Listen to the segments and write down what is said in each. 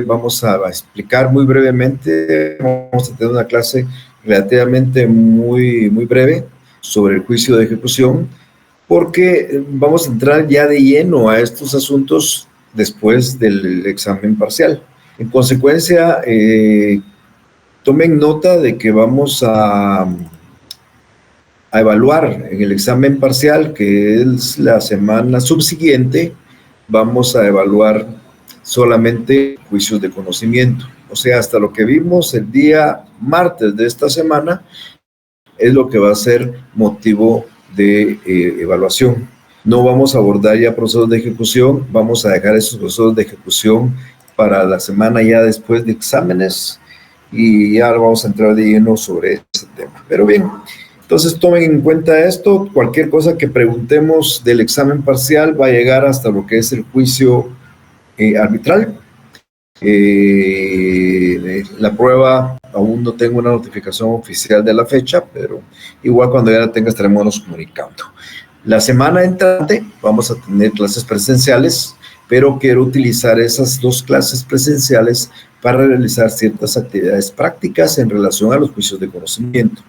vamos a explicar muy brevemente. Vamos a tener una clase relativamente muy breve sobre el juicio de ejecución, porque vamos a entrar ya de lleno a estos asuntos después del examen parcial. En consecuencia, tomen nota de que vamos a evaluar en el examen parcial, que es la semana subsiguiente, vamos a evaluar solamente juicios de conocimiento. O sea, hasta lo que vimos el día martes de esta semana es lo que va a ser motivo de evaluación. No vamos a abordar ya procesos de ejecución, vamos a dejar esos procesos de ejecución para la semana ya después de exámenes, y ya vamos a entrar de lleno sobre ese tema. Pero bien, entonces tomen en cuenta esto. Cualquier cosa que preguntemos del examen parcial va a llegar hasta lo que es el juicio arbitral. La prueba aún no tengo una notificación oficial de la fecha, pero igual cuando ya la tenga estaremos comunicando. La semana entrante vamos a tener clases presenciales, pero quiero utilizar esas 2 clases presenciales para realizar ciertas actividades prácticas en relación a los juicios de conocimiento.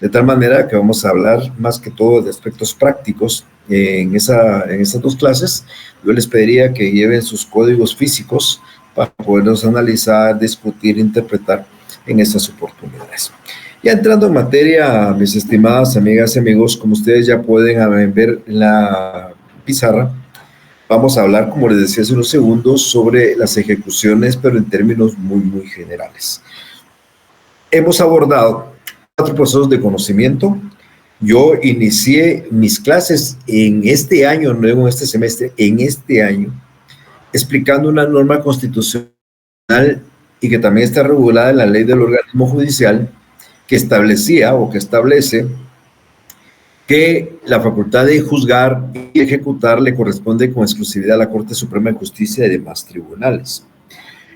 De tal manera que vamos a hablar más que todo de aspectos prácticos en esas 2 clases. Yo les pediría que lleven sus códigos físicos para poderlos analizar, discutir, interpretar en esas oportunidades. Ya entrando en materia, mis estimadas amigas y amigos, como ustedes ya pueden ver en la pizarra, vamos a hablar, como les decía hace unos segundos, sobre las ejecuciones, pero en términos muy generales. Hemos abordado 4 procesos de conocimiento. Yo inicié mis clases en este año, no en este semestre, en este año, explicando una norma constitucional y que también está regulada en la ley del organismo judicial, que establecía o que establece que la facultad de juzgar y ejecutar le corresponde con exclusividad a la Corte Suprema de Justicia y demás tribunales.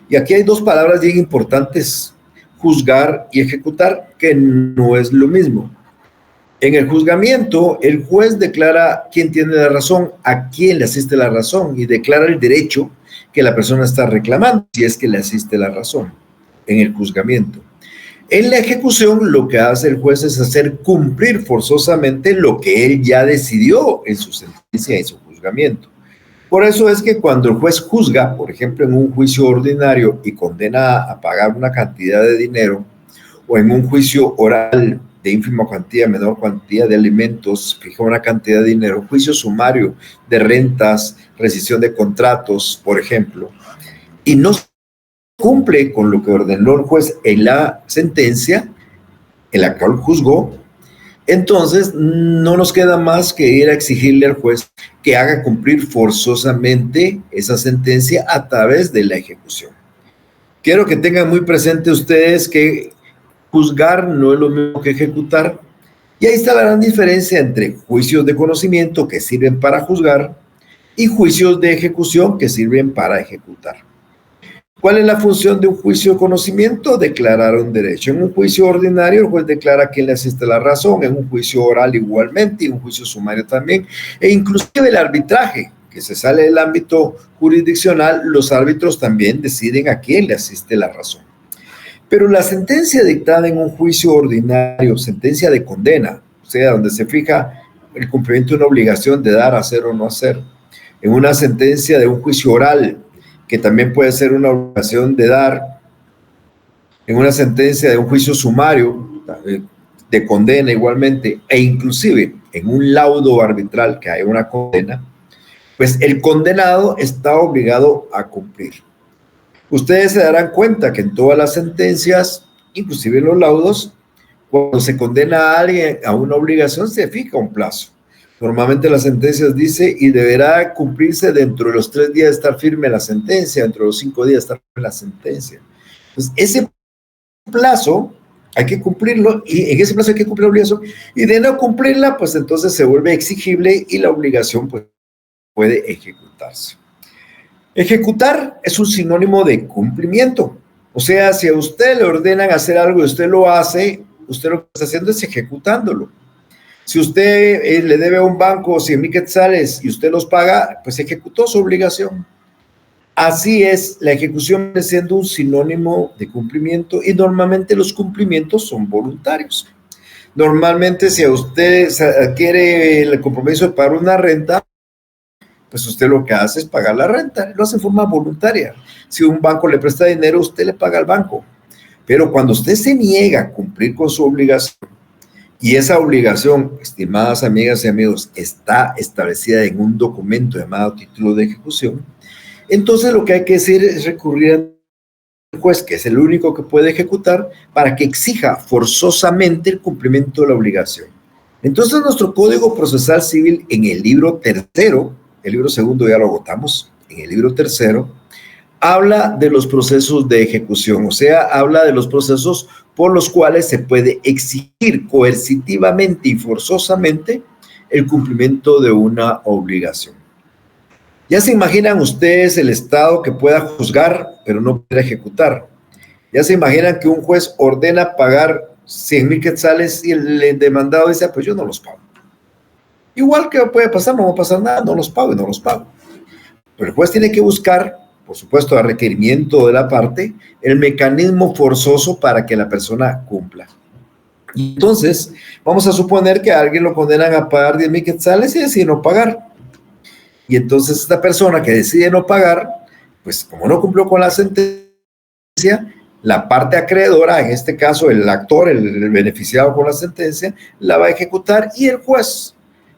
Y aquí hay 2 palabras bien importantes: juzgar y ejecutar, que no es lo mismo. En el juzgamiento, el juez declara quién tiene la razón, a quién le asiste la razón, y declara el derecho que la persona está reclamando, si es que le asiste la razón, en el juzgamiento. En la ejecución, lo que hace el juez es hacer cumplir forzosamente lo que él ya decidió en su sentencia, en su juzgamiento. Por eso es que cuando el juez juzga, por ejemplo, en un juicio ordinario y condena a pagar una cantidad de dinero, o en un juicio oral de ínfima cuantía, menor cuantía de alimentos, fija una cantidad de dinero, juicio sumario de rentas, rescisión de contratos, por ejemplo, y no cumple con lo que ordenó el juez en la sentencia en la cual juzgó, entonces no nos queda más que ir a exigirle al juez que haga cumplir forzosamente esa sentencia a través de la ejecución. Quiero que tengan muy presente ustedes que juzgar no es lo mismo que ejecutar, y ahí está la gran diferencia entre juicios de conocimiento que sirven para juzgar y juicios de ejecución que sirven para ejecutar. ¿Cuál es la función de un juicio de conocimiento? Declarar un derecho. En un juicio ordinario, el juez declara a quién le asiste la razón, en un juicio oral igualmente, y en un juicio sumario también, e inclusive el arbitraje, que se sale del ámbito jurisdiccional, los árbitros también deciden a quién le asiste la razón. Pero la sentencia dictada en un juicio ordinario, sentencia de condena, o sea, donde se fija el cumplimiento de una obligación de dar, hacer o no hacer, en una sentencia de un juicio oral, que también puede ser una obligación de dar, en una sentencia de un juicio sumario de condena igualmente, e inclusive en un laudo arbitral que hay una condena, pues el condenado está obligado a cumplir. Ustedes se darán cuenta que en todas las sentencias, inclusive en los laudos, cuando se condena a alguien a una obligación, se fija un plazo. Normalmente las sentencias dice y deberá cumplirse dentro de los 3 días de estar firme la sentencia, dentro de los 5 días de estar firme la sentencia. Entonces, ese plazo hay que cumplirlo, y en ese plazo hay que cumplir la obligación, y de no cumplirla, pues entonces se vuelve exigible y la obligación pues, puede ejecutarse. Ejecutar es un sinónimo de cumplimiento. O sea, si a usted le ordenan hacer algo y usted lo hace, usted lo que está haciendo es ejecutándolo. Si usted le debe a un banco 100,000 quetzales y usted los paga, pues ejecutó su obligación. Así es, la ejecución viene siendo un sinónimo de cumplimiento y normalmente los cumplimientos son voluntarios. Normalmente si a usted adquiere el compromiso de pagar una renta, pues usted lo que hace es pagar la renta, lo hace en forma voluntaria. Si un banco le presta dinero, usted le paga al banco. Pero cuando usted se niega a cumplir con su obligación, y esa obligación, estimadas amigas y amigos, está establecida en un documento llamado título de ejecución, entonces lo que hay que hacer es recurrir al juez, que es el único que puede ejecutar, para que exija forzosamente el cumplimiento de la obligación. Entonces nuestro Código Procesal Civil en el libro tercero, el libro segundo ya lo agotamos, en el libro tercero, habla de los procesos de ejecución, o sea, habla de los procesos por los cuales se puede exigir coercitivamente y forzosamente el cumplimiento de una obligación. Ya se imaginan ustedes el Estado que pueda juzgar, pero no pueda ejecutar. Ya se imaginan que un juez ordena pagar 100,000 quetzales y el demandado dice, pues yo no los pago. Igual que puede pasar, no va a pasar nada, no los pago y no los pago. Pero el juez tiene que buscar, por supuesto, a requerimiento de la parte, el mecanismo forzoso para que la persona cumpla. Y entonces, vamos a suponer que a alguien lo condenan a pagar 10,000 quetzales y decide no pagar. Y entonces esta persona que decide no pagar, pues como no cumplió con la sentencia, la parte acreedora, en este caso el actor, el beneficiado con la sentencia, la va a ejecutar y el juez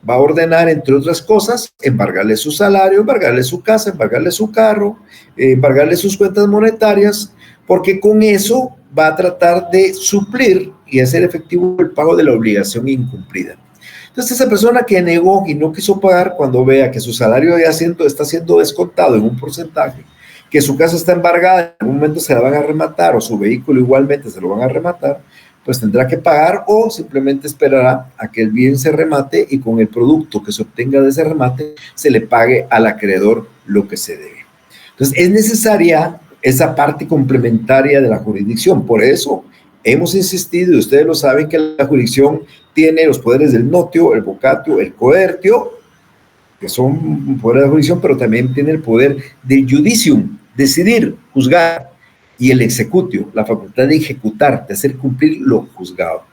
va a ordenar, entre otras cosas, embargarle su salario, embargarle su casa, embargarle su carro, embargarle sus cuentas monetarias, porque con eso va a tratar de suplir y hacer efectivo el pago de la obligación incumplida. Entonces, esa persona que negó y no quiso pagar, cuando vea que su salario ya está siendo descontado en un porcentaje, que su casa está embargada, en algún momento se la van a rematar, o su vehículo igualmente se lo van a rematar, pues tendrá que pagar o simplemente esperará a que el bien se remate y con el producto que se obtenga de ese remate se le pague al acreedor lo que se debe. Entonces, es necesaria esa parte complementaria de la jurisdicción. Por eso hemos insistido, y ustedes lo saben, que la jurisdicción tiene los poderes del notio, el vocatio, el coertio, que son poderes de la jurisdicción, pero también tiene el poder del judicium, decidir, juzgar, y el executio, la facultad de ejecutar, de hacer cumplir lo juzgado.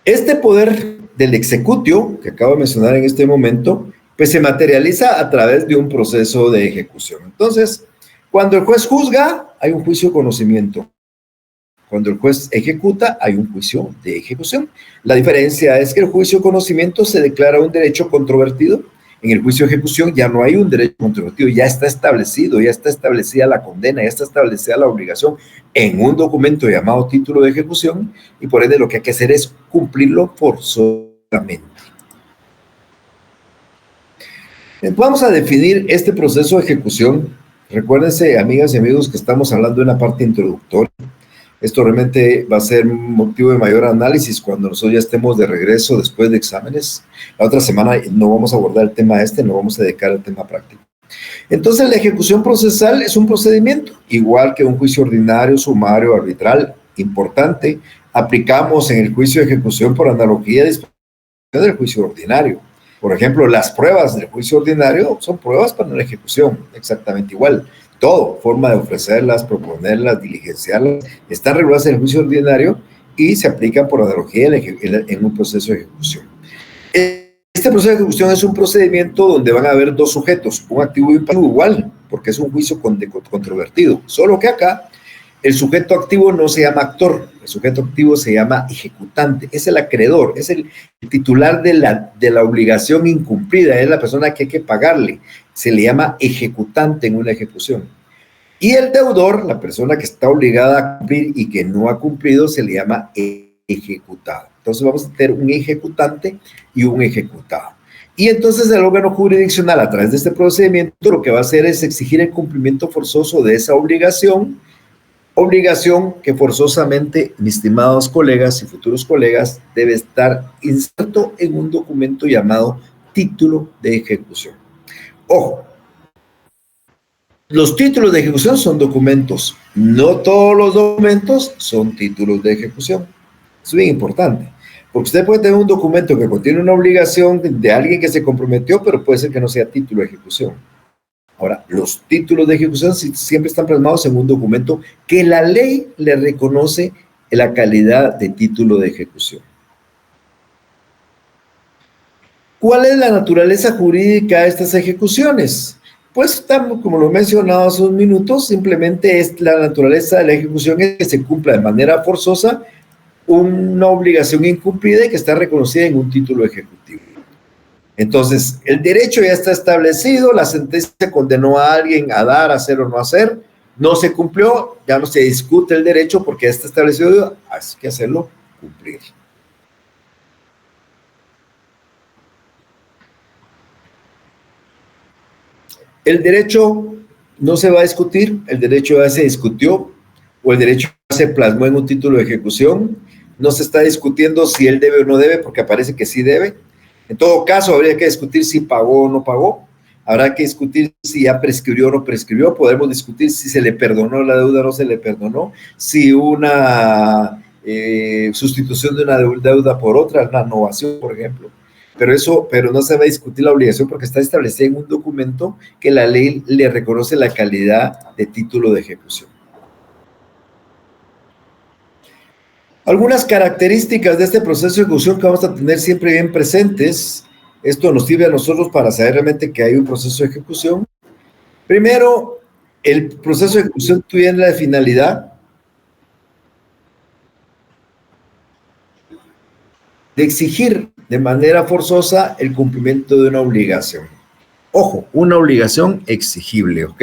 Este poder del executio, que acabo de mencionar en este momento, pues se materializa a través de un proceso de ejecución. Entonces, cuando el juez juzga, hay un juicio de conocimiento. Cuando el juez ejecuta, hay un juicio de ejecución. La diferencia es que el juicio de conocimiento se declara un derecho controvertido. En el juicio de ejecución ya no hay un derecho controvertido, ya está establecido, ya está establecida la condena, ya está establecida la obligación en un documento llamado título de ejecución y por ende lo que hay que hacer es cumplirlo forzosamente. Vamos a definir este proceso de ejecución. Recuérdense, amigas y amigos, que estamos hablando de una parte introductoria. Esto realmente va a ser motivo de mayor análisis cuando nosotros ya estemos de regreso después de exámenes. La otra semana no vamos a abordar el tema no vamos a dedicar al tema práctico. Entonces, la ejecución procesal es un procedimiento, igual que un juicio ordinario, sumario, arbitral, importante. Aplicamos en el juicio de ejecución por analogía del juicio ordinario. Por ejemplo, las pruebas del juicio ordinario son pruebas para la ejecución, exactamente igual. Todo, forma de ofrecerlas, proponerlas, diligenciarlas, están reguladas en el juicio ordinario y se aplican por analogía en un proceso de ejecución. Este proceso de ejecución es un procedimiento donde van a haber dos sujetos, un activo y un pasivo igual, porque es un juicio controvertido, solo que acá el sujeto activo no se llama actor, el sujeto activo se llama ejecutante, es el acreedor, es el titular de la obligación incumplida, es la persona que hay que pagarle, se le llama ejecutante en una ejecución. Y el deudor, la persona que está obligada a cumplir y que no ha cumplido, se le llama ejecutado. Entonces vamos a tener un ejecutante y un ejecutado. Y entonces el órgano jurisdiccional, a través de este procedimiento, lo que va a hacer es exigir el cumplimiento forzoso de esa obligación que forzosamente, mis estimados colegas y futuros colegas, debe estar inserto en un documento llamado título de ejecución. Ojo, los títulos de ejecución son documentos, no todos los documentos son títulos de ejecución. Es bien importante, Porque usted puede tener un documento que contiene una obligación de alguien que se comprometió, pero puede ser que no sea título de ejecución. Ahora, los títulos de ejecución siempre están plasmados en un documento que la ley le reconoce la calidad de título de ejecución. ¿Cuál es la naturaleza jurídica de estas ejecuciones? Pues, como lo he mencionado hace unos minutos, simplemente es la naturaleza de la ejecución es que se cumpla de manera forzosa una obligación incumplida y que está reconocida en un título ejecutivo. Entonces, el derecho ya está establecido, la sentencia condenó a alguien a dar, hacer o no hacer, no se cumplió, ya no se discute el derecho porque ya está establecido, hay que hacerlo cumplir. El derecho no se va a discutir, el derecho ya se discutió, o el derecho ya se plasmó en un título de ejecución, no se está discutiendo si él debe o no debe, porque parece que sí debe. En todo caso, habría que discutir si pagó o no pagó, habrá que discutir si ya prescribió o no prescribió, podemos discutir si se le perdonó la deuda o no se le perdonó, si una sustitución de una deuda por otra, una novación, por ejemplo. Pero no se va a discutir la obligación porque está establecida en un documento que la ley le reconoce la calidad de título de ejecución. Algunas características de este proceso de ejecución que vamos a tener siempre bien presentes. Esto nos sirve a nosotros para saber realmente que hay un proceso de ejecución. Primero, el proceso de ejecución tiene la finalidad de exigir de manera forzosa el cumplimiento de una obligación. Ojo, una obligación exigible, ¿ok?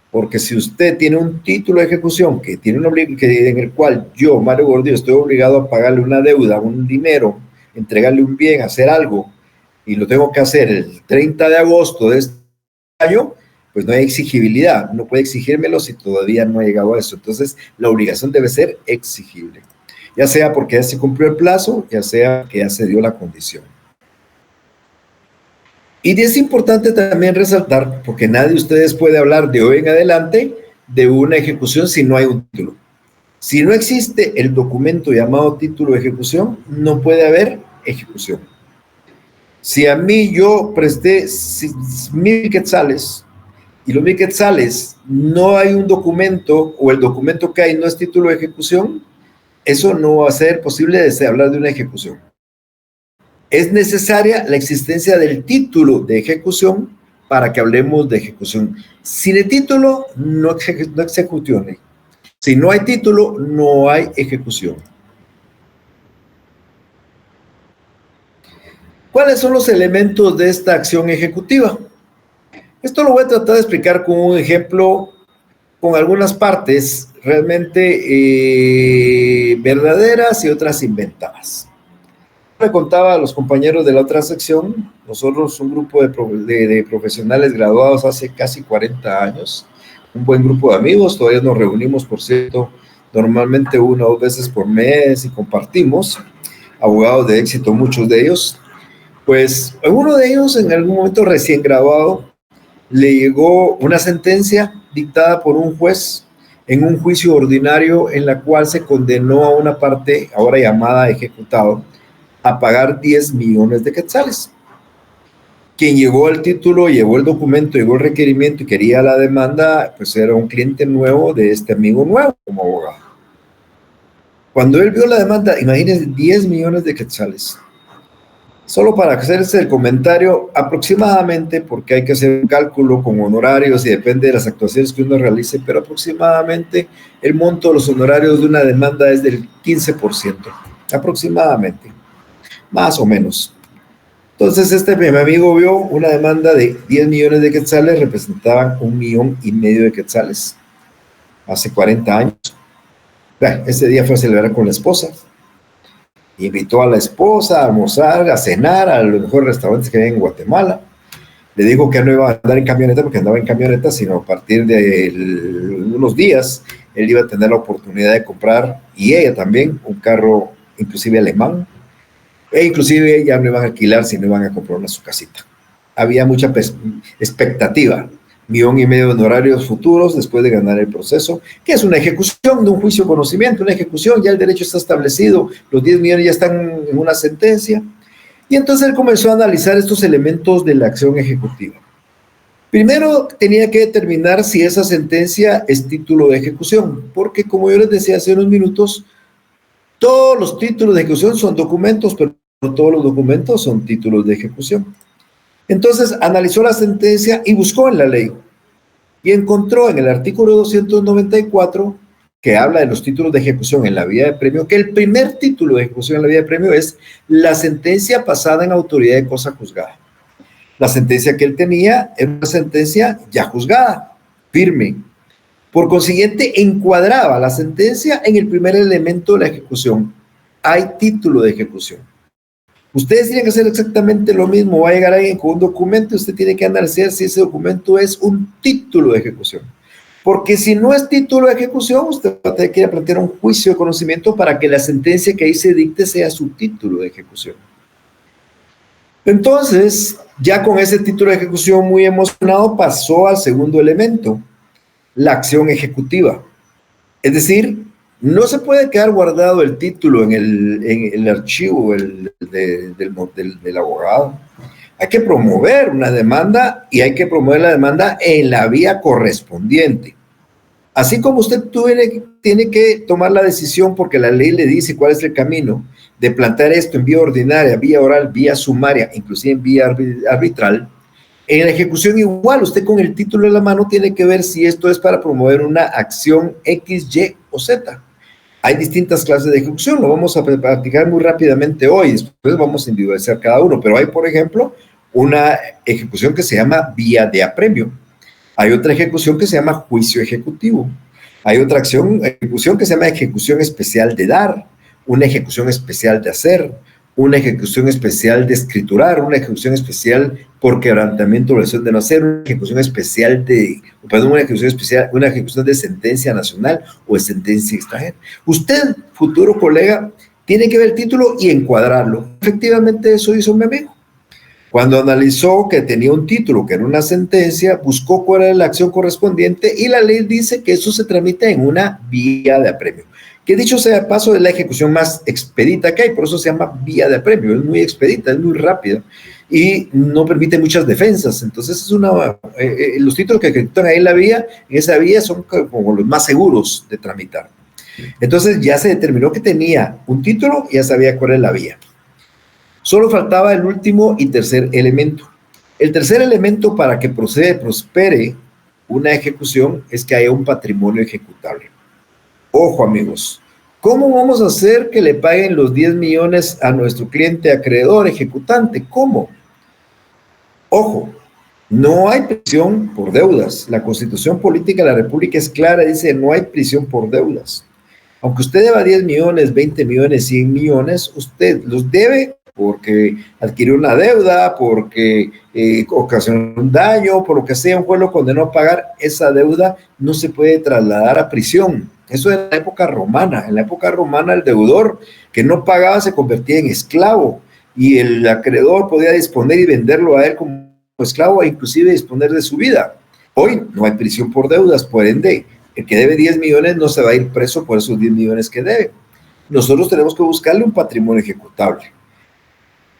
Porque si usted tiene un título de ejecución que tiene en el cual yo, Mario Gordillo, estoy obligado a pagarle una deuda, un dinero, entregarle un bien, hacer algo, y lo tengo que hacer el 30 de agosto de este año, pues no hay exigibilidad, no puede exigírmelo si todavía no ha llegado a eso. Entonces, la obligación debe ser exigible, ya sea porque ya se cumplió el plazo, ya sea que ya se dio la condición. Y es importante también resaltar, porque nadie de ustedes puede hablar de hoy en adelante de una ejecución si no hay un título. Si no existe el documento llamado título de ejecución, no puede haber ejecución. Si a mí yo presté 1,000 quetzales y los 1,000 quetzales no hay un documento o el documento que hay no es título de ejecución, eso no va a ser posible de hablar de una ejecución. Es necesaria la existencia del título de ejecución para que hablemos de ejecución. Sin el título, no ejecución. Si no hay título, no hay ejecución. ¿Cuáles son los elementos de esta acción ejecutiva? Esto lo voy a tratar de explicar con un ejemplo, con algunas partes realmente verdaderas y otras inventadas. Le contaba a los compañeros de la otra sección, nosotros un grupo de profesionales graduados hace casi 40 años, un buen grupo de amigos, todavía nos reunimos, por cierto, normalmente 1 o 2 veces por mes y compartimos, abogados de éxito, muchos de ellos. Pues uno de ellos en algún momento recién graduado le llegó una sentencia dictada por un juez en un juicio ordinario en la cual se condenó a una parte, ahora llamada ejecutado, a pagar 10 millones de quetzales. Quien llegó al título, llevó el documento, llegó el requerimiento y quería la demanda, pues era un cliente nuevo de este amigo nuevo como abogado. Cuando él vio la demanda, imagínense, 10 millones de quetzales. Solo para hacerse el comentario, aproximadamente, porque hay que hacer un cálculo con honorarios y depende de las actuaciones que uno realice, pero aproximadamente el monto de los honorarios de una demanda es del 15%, aproximadamente. Más o menos. Entonces mi amigo vio una demanda de 10 millones de quetzales, representaban 1,5 millones de quetzales, hace 40 años. Bueno, ese día fue a celebrar con la esposa, invitó a la esposa a almorzar, a cenar a los mejores restaurantes que hay en Guatemala, le dijo que no iba a andar en camioneta porque andaba en camioneta, sino a partir de unos días él iba a tener la oportunidad de comprar, y ella también, un carro inclusive alemán, e inclusive ya no iban a alquilar, sino iban a comprar su casita. Había mucha expectativa, 1,500,000 de honorarios futuros después de ganar el proceso, que es una ejecución de un juicio de conocimiento, una ejecución, ya el derecho está establecido, los 10 millones ya están en una sentencia. Y entonces él comenzó a analizar estos elementos de la acción ejecutiva. Primero tenía que determinar si esa sentencia es título de ejecución, porque como yo les decía hace unos minutos, todos los títulos de ejecución son documentos, pero no todos los documentos son títulos de ejecución. Entonces analizó la sentencia y buscó en la ley y encontró en el artículo 294, que habla de los títulos de ejecución en la vía de premio, que el primer título de ejecución en la vía de premio es la sentencia pasada en autoridad de cosa juzgada. La sentencia que él tenía era una sentencia ya juzgada, firme. Por consiguiente, encuadraba la sentencia en el primer elemento de la ejecución. Hay título de ejecución. Ustedes tienen que hacer exactamente lo mismo. Va a llegar alguien con un documento y usted tiene que analizar si ese documento es un título de ejecución. Porque si no es título de ejecución, usted va a tener que plantear un juicio de conocimiento para que la sentencia que ahí se dicte sea su título de ejecución. Entonces, ya con ese título de ejecución muy emocionado, pasó al segundo elemento, la acción ejecutiva. Es decir, no se puede quedar guardado el título en el archivo del abogado. Hay que promover una demanda y hay que promover la demanda en la vía correspondiente. Así como usted tiene que tomar la decisión porque la ley le dice cuál es el camino de plantear esto en vía ordinaria, vía oral, vía sumaria, inclusive en vía arbitral, en la ejecución igual, usted con el título en la mano tiene que ver si esto es para promover una acción X, Y o Z. Hay distintas clases de ejecución, lo vamos a practicar muy rápidamente hoy, después vamos a individualizar cada uno, pero hay, por ejemplo, una ejecución que se llama vía de apremio. Hay otra ejecución que se llama juicio ejecutivo. Hay otra ejecución que se llama ejecución especial de dar, una ejecución especial de hacer, una ejecución especial de escriturar, una ejecución especial por quebrantamiento o lesión de no hacer, una ejecución especial una ejecución de sentencia nacional o de sentencia extranjera. Usted, futuro colega, tiene que ver el título y encuadrarlo. Efectivamente, eso hizo mi amigo. Cuando analizó que tenía un título, que era una sentencia, buscó cuál era la acción correspondiente y la ley dice que eso se tramita en una vía de apremio. Que dicho sea de paso, es la ejecución más expedita que hay, por eso se llama vía de apremio, es muy expedita, es muy rápida y no permite muchas defensas. Entonces, los títulos que ejecutan ahí en esa vía son como los más seguros de tramitar. Entonces, ya se determinó que tenía un título y ya sabía cuál es la vía. Solo faltaba el último y tercer elemento. El tercer elemento para que prospere una ejecución es que haya un patrimonio ejecutable. Ojo, amigos, ¿cómo vamos a hacer que le paguen los 10 millones a nuestro cliente acreedor ejecutante? ¿Cómo? Ojo, no hay prisión por deudas. La Constitución Política de la República es clara, dice no hay prisión por deudas. Aunque usted deba 10 millones, 20 millones, 100 millones, usted los debe porque adquirió una deuda, porque ocasionó un daño, por lo que sea, un juez lo condenó a pagar, esa deuda no se puede trasladar a prisión. Eso es en la época romana. En la época romana el deudor que no pagaba se convertía en esclavo y el acreedor podía disponer y venderlo a él como esclavo e inclusive disponer de su vida. Hoy no hay prisión por deudas, por ende, el que debe 10 millones no se va a ir preso por esos 10 millones que debe. Nosotros tenemos que buscarle un patrimonio ejecutable.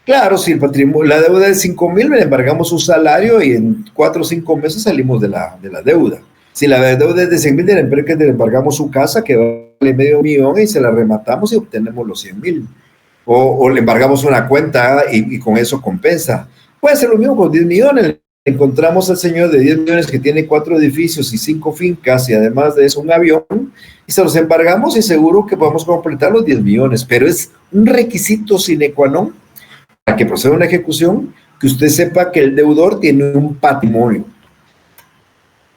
Claro, si la deuda es 5,000, le embargamos un salario y en 4 o 5 meses salimos de la deuda. Si la deuda es de 100,000, le embargamos su casa que vale $500,000 y se la rematamos y obtenemos los 100,000. O le embargamos una cuenta y con eso compensa. Puede ser lo mismo con 10 millones. Encontramos al señor de 10 millones que tiene 4 edificios y 5 fincas y además de eso un avión y se los embargamos y seguro que podemos completar los 10 millones. Pero es un requisito sine qua non para que proceda una ejecución que usted sepa que el deudor tiene un patrimonio.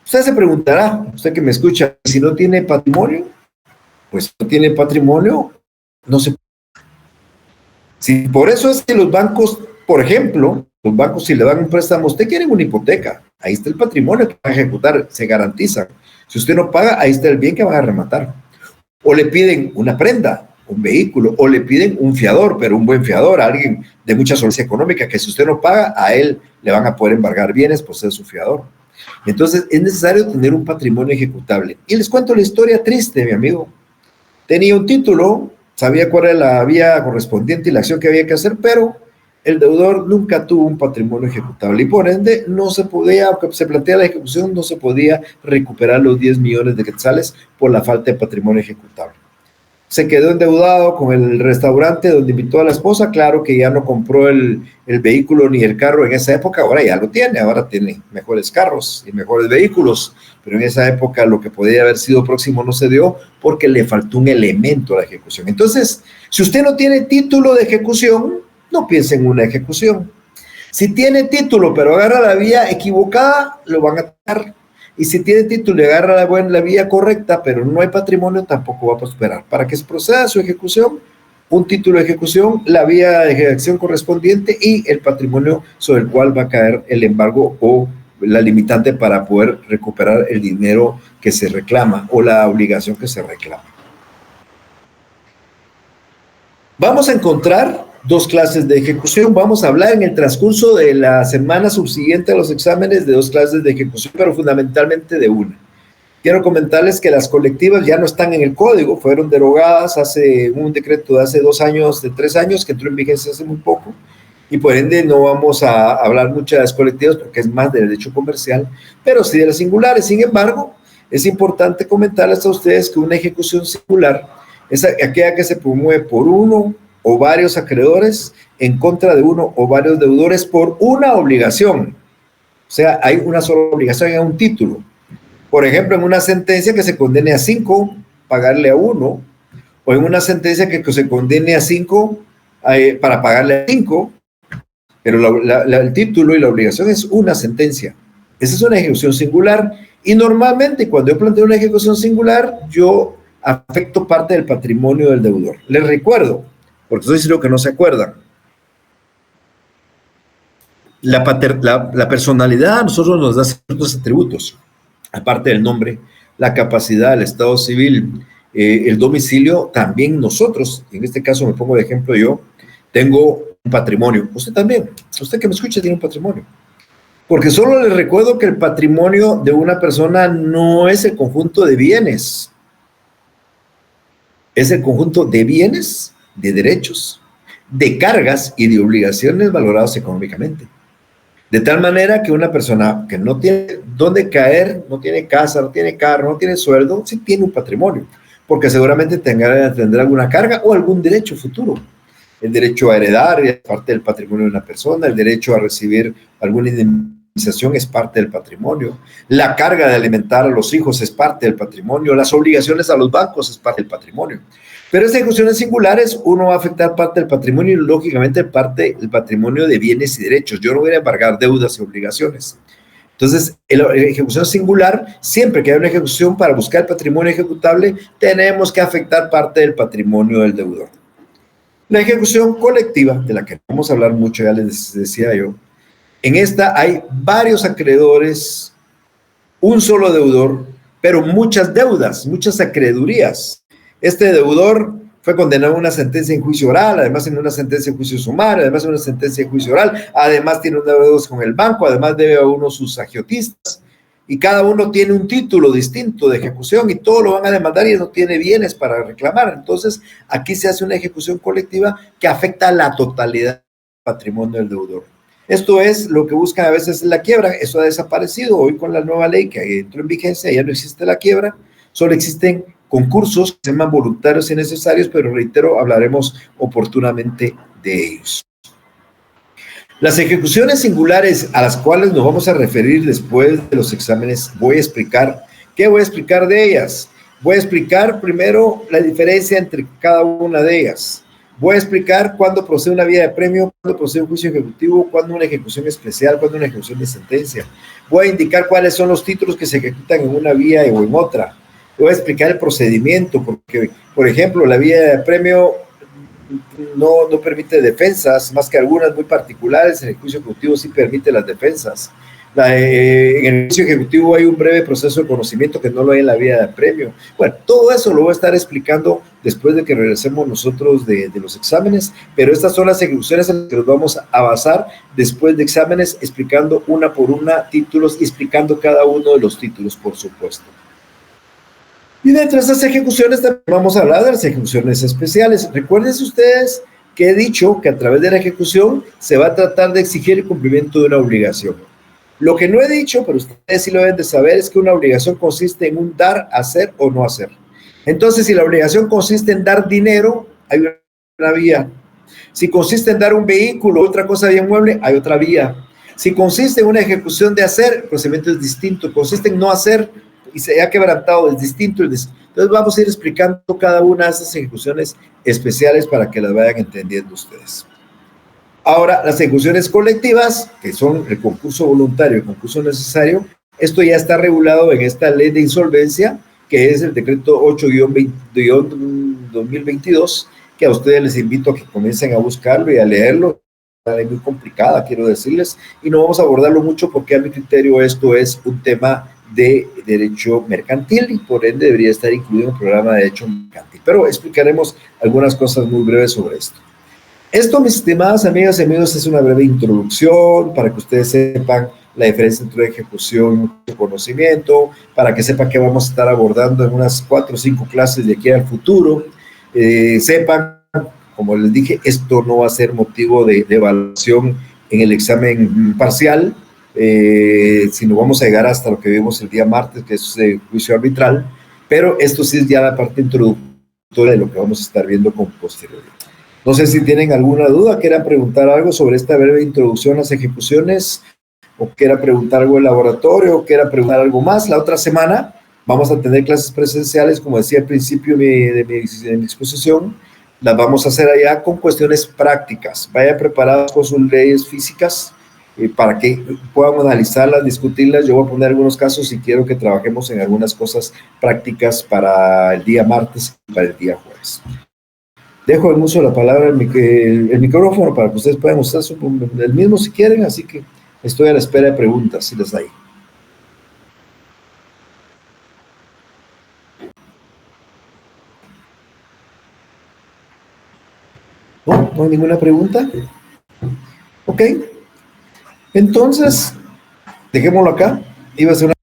Usted se preguntará, usted que me escucha, si no tiene patrimonio, pues no tiene patrimonio, no se puede. Si por eso es que los bancos, por ejemplo, los bancos si le dan un préstamo, usted quiere una hipoteca, ahí está el patrimonio que van a ejecutar, se garantiza. Si usted no paga, ahí está el bien que van a rematar. O le piden una prenda, un vehículo, o le piden un fiador, pero un buen fiador, alguien de mucha solvencia económica, que si usted no paga, a él le van a poder embargar bienes por ser su fiador. Entonces, es necesario tener un patrimonio ejecutable. Y les cuento la historia triste, mi amigo. Tenía un título, sabía cuál era la vía correspondiente y la acción que había que hacer, pero el deudor nunca tuvo un patrimonio ejecutable y por ende no se podía, aunque se plantea la ejecución, no se podía recuperar los 10 millones de quetzales por la falta de patrimonio ejecutable. Se quedó endeudado con el restaurante donde invitó a la esposa. Claro que ya no compró el vehículo ni el carro en esa época, ahora ya lo tiene, ahora tiene mejores carros y mejores vehículos, pero en esa época lo que podía haber sido próximo no se dio porque le faltó un elemento a la ejecución. Entonces, si usted no tiene título de ejecución, no piense en una ejecución. Si tiene título pero agarra la vía equivocada, lo van a dar. Y si tiene título y agarra la vía correcta, pero no hay patrimonio, tampoco va a prosperar. Para que se proceda su ejecución, un título de ejecución, la vía de ejecución correspondiente y el patrimonio sobre el cual va a caer el embargo o la limitante para poder recuperar el dinero que se reclama o la obligación que se reclama. Vamos a encontrar dos clases de ejecución. Vamos a hablar en el transcurso de la semana subsiguiente a los exámenes de dos clases de ejecución, pero fundamentalmente de una. Quiero comentarles que las colectivas ya no están en el código, fueron derogadas hace un decreto de hace 2 años, de 3 años, que entró en vigencia hace muy poco, y por ende no vamos a hablar mucho de las colectivas porque es más de derecho comercial, pero sí de las singulares. Sin embargo, es importante comentarles a ustedes que una ejecución singular es aquella que se promueve por uno o varios acreedores en contra de uno o varios deudores por una obligación. O sea, hay una sola obligación en un título. Por ejemplo, en una sentencia que se condene a 5, pagarle a 1, o en una sentencia que se condene a 5 para pagarle a 5, pero el título y la obligación es una sentencia. Esa es una ejecución singular y normalmente cuando yo planteo una ejecución singular, yo afecto parte del patrimonio del deudor. Les recuerdo, porque estoy seguro que no se acuerdan. La personalidad a nosotros nos da ciertos atributos, aparte del nombre, la capacidad, el estado civil, el domicilio, también nosotros, en este caso me pongo de ejemplo yo, tengo un patrimonio. Usted también, usted que me escucha tiene un patrimonio. Porque solo les recuerdo que el patrimonio de una persona no es el conjunto de bienes, es el conjunto de bienes, de derechos, de cargas y de obligaciones valorados económicamente. De tal manera que una persona que no tiene dónde caer, no tiene casa, no tiene carro, no tiene sueldo, sí tiene un patrimonio, porque seguramente tendrá alguna carga o algún derecho futuro. El derecho a heredar es parte del patrimonio de una persona, el derecho a recibir alguna indemnización es parte del patrimonio, la carga de alimentar a los hijos es parte del patrimonio, las obligaciones a los bancos es parte del patrimonio. Pero en ejecuciones singulares uno va a afectar parte del patrimonio y lógicamente parte del patrimonio de bienes y derechos. Yo no voy a embargar deudas y obligaciones. Entonces, en la ejecución singular, siempre que hay una ejecución para buscar el patrimonio ejecutable, tenemos que afectar parte del patrimonio del deudor. La ejecución colectiva, de la que vamos a hablar mucho, ya les decía yo, en esta hay varios acreedores, un solo deudor, pero muchas deudas, muchas acreedurías. Este deudor fue condenado a una sentencia en juicio oral, además en una sentencia en juicio sumario, además en una sentencia en juicio oral, además tiene una deuda con el banco, además debe a uno sus agiotistas, y cada uno tiene un título distinto de ejecución y todo lo van a demandar y no tiene bienes para reclamar. Entonces, aquí se hace una ejecución colectiva que afecta a la totalidad del patrimonio del deudor. Esto es lo que buscan a veces la quiebra. Eso ha desaparecido hoy con la nueva ley que entró en vigencia, ya no existe la quiebra, solo existen concursos que se llaman voluntarios y necesarios, pero reitero, hablaremos oportunamente de ellos. Las ejecuciones singulares a las cuales nos vamos a referir después de los exámenes, voy a explicar, ¿qué voy a explicar de ellas? Voy a explicar primero la diferencia entre cada una de ellas. Voy a explicar cuándo procede una vía de premio, cuándo procede un juicio ejecutivo, cuándo una ejecución especial, cuándo una ejecución de sentencia. Voy a indicar cuáles son los títulos que se ejecutan en una vía o en otra. Voy a explicar el procedimiento, porque, por ejemplo, la vía de premio no permite defensas, más que algunas muy particulares. En el juicio ejecutivo sí permite las defensas. En el juicio ejecutivo hay un breve proceso de conocimiento que no lo hay en la vía de premio. Bueno, todo eso lo voy a estar explicando después de que regresemos nosotros de los exámenes, pero estas son las ejecuciones en las que nos vamos a basar después de exámenes, explicando una por una títulos y explicando cada uno de los títulos, por supuesto. Y dentro de estas ejecuciones también vamos a hablar de las ejecuciones especiales. Recuerden ustedes que he dicho que a través de la ejecución se va a tratar de exigir el cumplimiento de una obligación. Lo que no he dicho, pero ustedes sí lo deben de saber, es que una obligación consiste en un dar, hacer o no hacer. Entonces, si la obligación consiste en dar dinero, hay una vía. Si consiste en dar un vehículo, otra cosa bien mueble, hay otra vía. Si consiste en una ejecución de hacer, el procedimiento es distinto. Consiste en no hacer y se ha quebrantado, es distinto. Entonces, vamos a ir explicando cada una de esas ejecuciones especiales para que las vayan entendiendo ustedes. Ahora, las ejecuciones colectivas, que son el concurso voluntario y el concurso necesario, esto ya está regulado en esta ley de insolvencia, que es el decreto 8-2022, que a ustedes les invito a que comiencen a buscarlo y a leerlo. Es muy complicada, quiero decirles, y no vamos a abordarlo mucho porque a mi criterio esto es un tema de derecho mercantil y por ende debería estar incluido en el programa de derecho mercantil. Pero explicaremos algunas cosas muy breves sobre esto. Esto, mis estimadas amigas y amigos, es una breve introducción para que ustedes sepan la diferencia entre ejecución y conocimiento, para que sepan que vamos a estar abordando en unas 4 o 5 clases de aquí al futuro. Sepan, como les dije, esto no va a ser motivo de evaluación en el examen parcial, sino vamos a llegar hasta lo que vimos el día martes, que es juicio arbitral, pero esto sí es ya la parte introductoria de lo que vamos a estar viendo con posterioridad. No sé si tienen alguna duda, quieran preguntar algo sobre esta breve introducción a las ejecuciones, o quieran preguntar algo del laboratorio, o quieran preguntar algo más. La otra semana vamos a tener clases presenciales, como decía al principio de mi exposición, las vamos a hacer allá con cuestiones prácticas. Vayan preparados con sus leyes físicas para que puedan analizarlas, discutirlas. Yo voy a poner algunos casos y quiero que trabajemos en algunas cosas prácticas para el día martes y para el día jueves. Dejo en uso la palabra, el micrófono, para que ustedes puedan usar el mismo si quieren, así que estoy a la espera de preguntas, si las hay. ¿No? ¿No hay ninguna pregunta? Ok. Entonces, dejémoslo acá. Iba a ser una